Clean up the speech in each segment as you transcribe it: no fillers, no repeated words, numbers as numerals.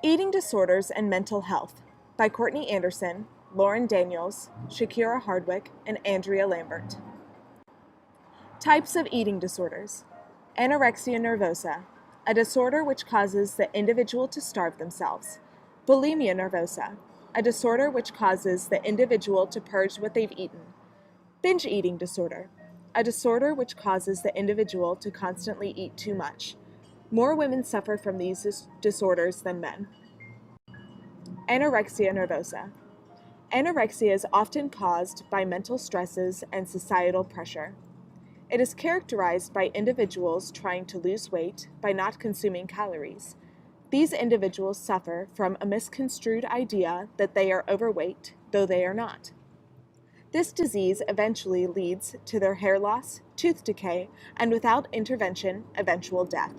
Eating Disorders and Mental Health by Courtney Anderson, Lauren Daniels, Shakira Hardwick, and Andrea Lambert. Types of eating disorders. Anorexia nervosa, a disorder which causes the individual to starve themselves. Bulimia nervosa, a disorder which causes the individual to purge what they've eaten. Binge eating disorder, a disorder which causes the individual to constantly eat too much. More women suffer from these disorders than men. Anorexia nervosa. Anorexia is often caused by mental stresses and societal pressure. It is characterized by individuals trying to lose weight by not consuming calories. These individuals suffer from a misconstrued idea that they are overweight, though they are not. This disease eventually leads to their hair loss, tooth decay, and without intervention, eventual death.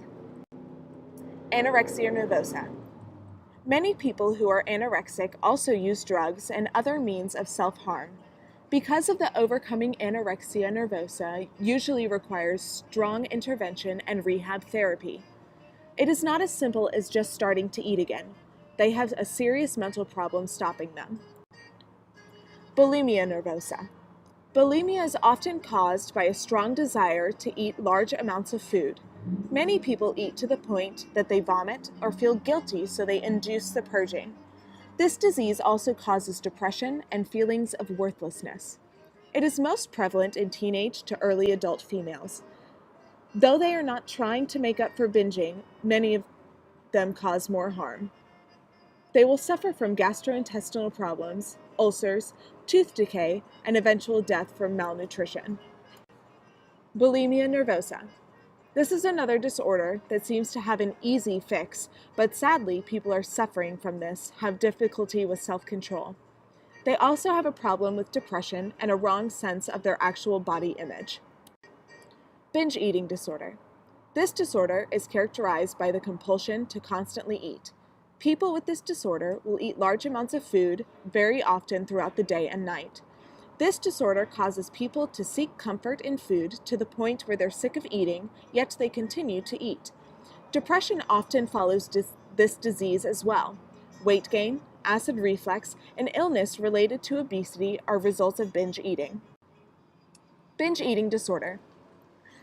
Anorexia nervosa. Many people who are anorexic also use drugs and other means of self-harm. Because of the overcoming anorexia nervosa usually requires strong intervention and rehab therapy. It is not as simple as just starting to eat again. They have a serious mental problem stopping them. Bulimia nervosa. Bulimia is often caused by a strong desire to eat large amounts of food. Many people eat to the point that they vomit or feel guilty, so they induce the purging. This disease also causes depression and feelings of worthlessness. It is most prevalent in teenage to early adult females. Though they are not trying to make up for binging, many of them cause more harm. They will suffer from gastrointestinal problems, ulcers, tooth decay, and eventual death from malnutrition. Bulimia nervosa. This is another disorder that seems to have an easy fix, but sadly, people are suffering from this, have difficulty with self-control. They also have a problem with depression and a wrong sense of their actual body image. Binge eating disorder. This disorder is characterized by the compulsion to constantly eat. People with this disorder will eat large amounts of food very often throughout the day and night. This disorder causes people to seek comfort in food to the point where they're sick of eating, yet they continue to eat. Depression often follows this disease as well. Weight gain, acid reflux, and illness related to obesity are results of binge eating. Binge eating disorder.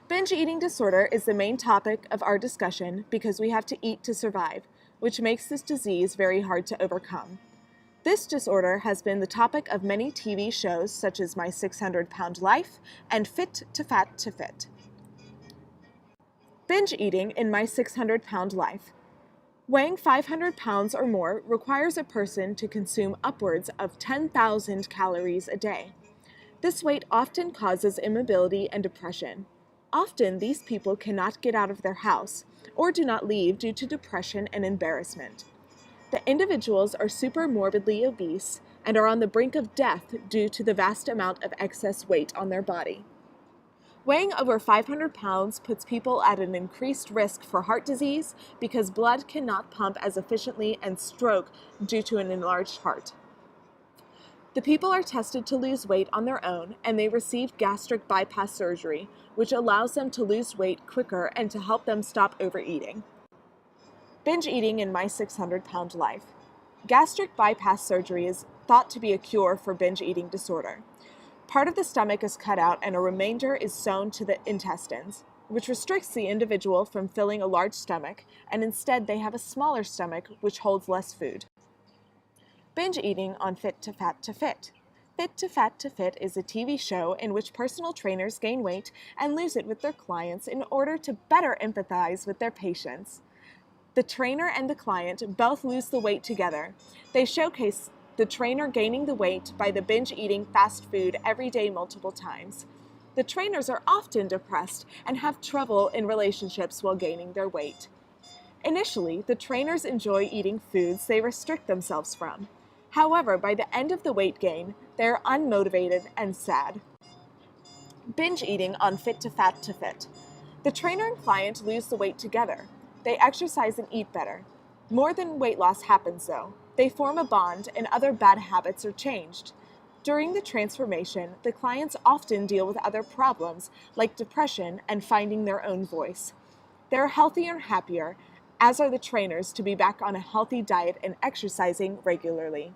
Binge eating disorder is the main topic of our discussion because we have to eat to survive, which makes this disease very hard to overcome. This disorder has been the topic of many TV shows such as My 600-Pound Life and Fit to Fat to Fit. Binge eating in My 600-Pound Life. Weighing 500 pounds or more requires a person to consume upwards of 10,000 calories a day. This weight often causes immobility and depression. Often, these people cannot get out of their house or do not leave due to depression and embarrassment. The individuals are supermorbidly obese and are on the brink of death due to the vast amount of excess weight on their body. Weighing over 500 pounds puts people at an increased risk for heart disease because blood cannot pump as efficiently and stroke due to an enlarged heart. The people are tested to lose weight on their own, and they receive gastric bypass surgery, which allows them to lose weight quicker and to help them stop overeating. Binge eating in My 600-Pound Life. Gastric bypass surgery is thought to be a cure for binge eating disorder. Part of the stomach is cut out and a remainder is sewn to the intestines, which restricts the individual from filling a large stomach, and instead they have a smaller stomach which holds less food. Binge eating on Fit to Fat to Fit. Fit to Fat to Fit is a TV show in which personal trainers gain weight and lose it with their clients in order to better empathize with their patients. The trainer and the client both lose the weight together. They showcase the trainer gaining the weight by the binge eating fast food every day multiple times. The trainers are often depressed and have trouble in relationships while gaining their weight. Initially, the trainers enjoy eating foods they restrict themselves from. However, by the end of the weight gain, they are unmotivated and sad. Binge eating on Fit to Fat to Fit. The trainer and client lose the weight together. They exercise and eat better. More than weight loss happens though. They form a bond and other bad habits are changed. During the transformation, the clients often deal with other problems like depression and finding their own voice. They're healthier and happier as are the trainers to be back on a healthy diet and exercising regularly.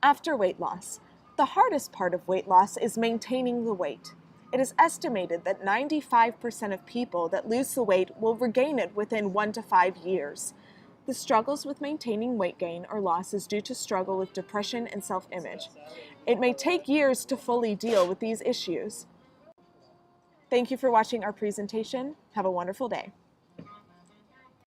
After weight loss, the hardest part of weight loss is maintaining the weight. It is estimated that 95% of people that lose the weight will regain it within 1 to 5 years. The struggles with maintaining weight gain or loss is due to struggle with depression and self-image. It may take years to fully deal with these issues. Thank you for watching our presentation. Have a wonderful day.